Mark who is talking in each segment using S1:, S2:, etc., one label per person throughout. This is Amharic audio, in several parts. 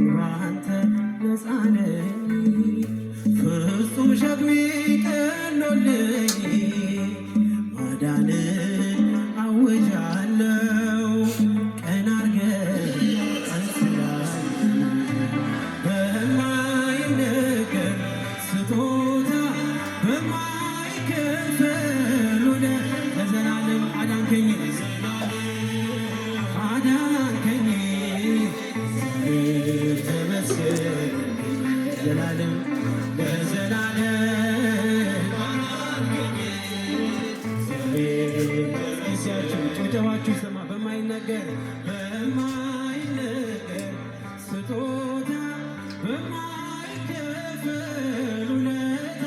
S1: ባንተ ነፃ ነኝ ፍጹም ሸክሜ ቀሎልኝ ማዳንን አውጃለሁ ቀና አርገህ አንስራኝ በማይነገር ስጦታ በማይከፈል ውለታ ለዘላለም አዳንከኝ አዳንከኝ ተመስገን ዘላለም ለዘላለም ጭብጨባችሁ ይሰማ በማይነገር ስጦታ በማይከፈል ውለታ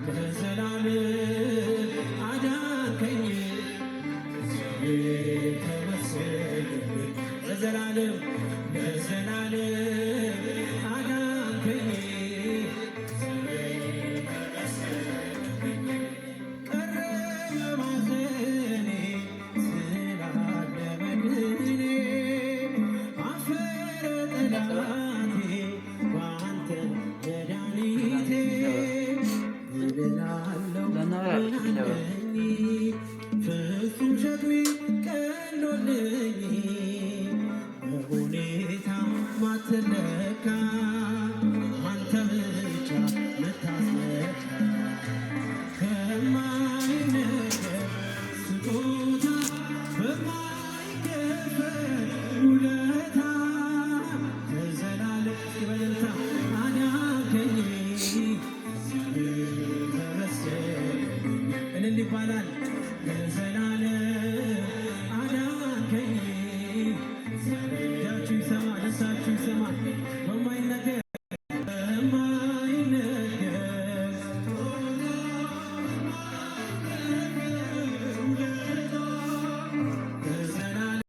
S1: ለዘላለም አዳንከኝ ተመስገን ለዘላለም አዳንከኝ ቀረበ ማዘኔ ስላለ በድኔ አፈረ ጠላቴ በአንተ መድኃኒቴ እልላለሁ ምናለኝ ፍጹም ሸክሜ ቀሎልኝ በሁኔታ ማትለካ አንተ ብቻ ምታስመካ ከማይነገር ስጦታ በማይከፈል ውለታ